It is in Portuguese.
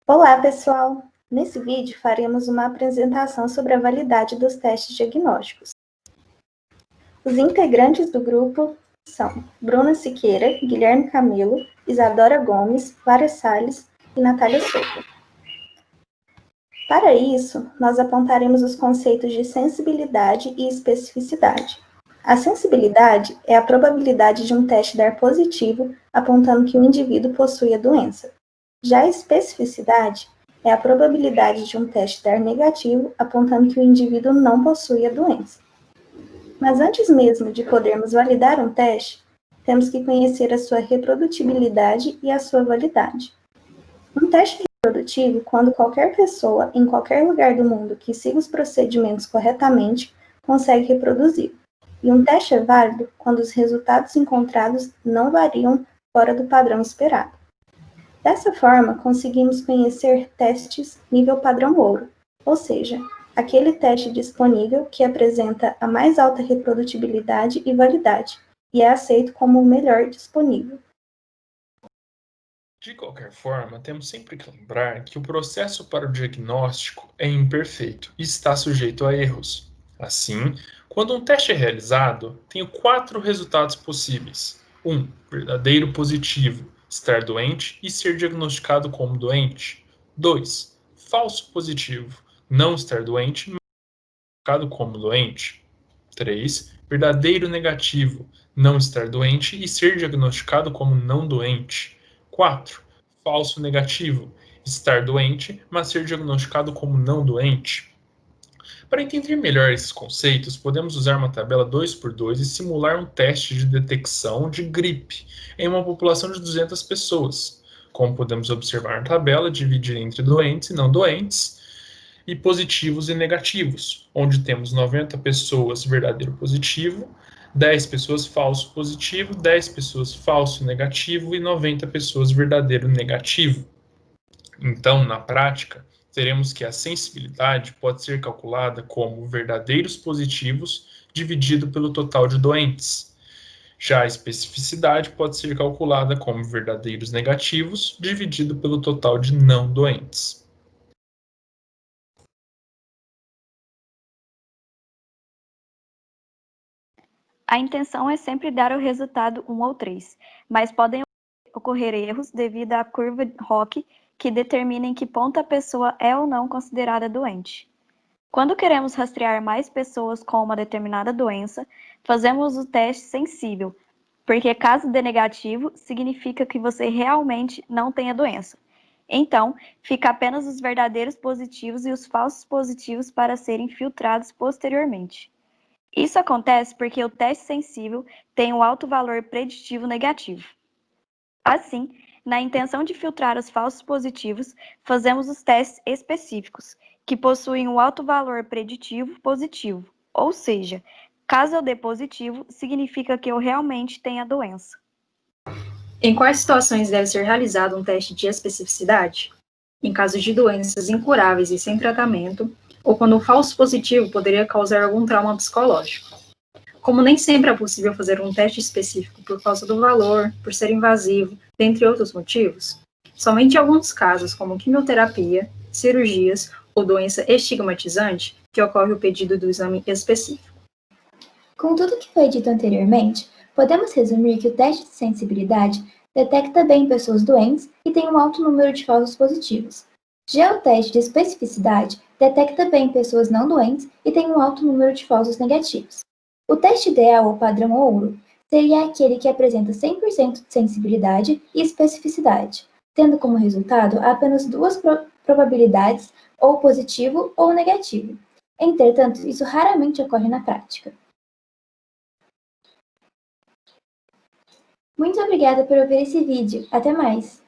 Olá, pessoal! Nesse vídeo, faremos uma apresentação sobre a validade dos testes diagnósticos. Os integrantes do grupo são Bruna Siqueira, Guilherme Camilo, Isadora Gomes, Clara Salles e Natália Souza. Para isso, nós apontaremos os conceitos de sensibilidade e especificidade. A sensibilidade é a probabilidade de um teste dar positivo, apontando que o indivíduo possui a doença. Já a especificidade é a probabilidade de um teste dar negativo, apontando que o indivíduo não possui a doença. Mas antes mesmo de podermos validar um teste, temos que conhecer a sua reprodutibilidade e a sua validade. Um teste reprodutivo quando qualquer pessoa, em qualquer lugar do mundo que siga os procedimentos corretamente, consegue reproduzir. E um teste é válido quando os resultados encontrados não variam fora do padrão esperado. Dessa forma, conseguimos conhecer testes nível padrão ouro, ou seja, aquele teste disponível que apresenta a mais alta reprodutibilidade e validade, e é aceito como o melhor disponível. De qualquer forma, temos sempre que lembrar que o processo para o diagnóstico é imperfeito e está sujeito a erros. Assim, quando um teste é realizado, tenho 4 resultados possíveis. 1. Verdadeiro positivo, estar doente e ser diagnosticado como doente. 2. Falso positivo, não estar doente, mas diagnosticado como doente. 3. Verdadeiro negativo, não estar doente e ser diagnosticado como não doente. 4. Falso negativo, estar doente, mas ser diagnosticado como não doente. Para entender melhor esses conceitos, podemos usar uma tabela 2x2 e simular um teste de detecção de gripe em uma população de 200 pessoas. Como podemos observar na tabela, dividida entre doentes e não doentes, e positivos e negativos, onde temos 90 pessoas verdadeiro positivo, 10 pessoas falso positivo, 10 pessoas falso negativo e 90 pessoas verdadeiro negativo. Então, na prática, teremos que a sensibilidade pode ser calculada como verdadeiros positivos dividido pelo total de doentes. Já a especificidade pode ser calculada como verdadeiros negativos dividido pelo total de não doentes. A intenção é sempre dar o resultado 1 ou 3, mas podem ocorrer erros devido à curva ROC que determina em que ponto a pessoa é ou não considerada doente. Quando queremos rastrear mais pessoas com uma determinada doença, fazemos o teste sensível, porque caso dê negativo, significa que você realmente não tem a doença. Então, fica apenas os verdadeiros positivos e os falsos positivos para serem filtrados posteriormente. Isso acontece porque o teste sensível tem um alto valor preditivo negativo. Assim, na intenção de filtrar os falsos positivos, fazemos os testes específicos, que possuem um alto valor preditivo positivo, ou seja, caso eu dê positivo, significa que eu realmente tenho a doença. Em quais situações deve ser realizado um teste de especificidade? Em casos de doenças incuráveis e sem tratamento, ou quando o falso positivo poderia causar algum trauma psicológico. Como nem sempre é possível fazer um teste específico por causa do valor, por ser invasivo, dentre outros motivos, somente em alguns casos, como quimioterapia, cirurgias ou doença estigmatizante, que ocorre o pedido do exame específico. Com tudo que foi dito anteriormente, podemos resumir que o teste de sensibilidade detecta bem pessoas doentes e tem um alto número de falsos positivos. Já o teste de especificidade detecta bem pessoas não doentes e tem um alto número de falsos negativos. O teste ideal ou padrão ouro seria aquele que apresenta 100% de sensibilidade e especificidade, tendo como resultado apenas duas probabilidades, ou positivo ou negativo. Entretanto, isso raramente ocorre na prática. Muito obrigada por ver esse vídeo. Até mais!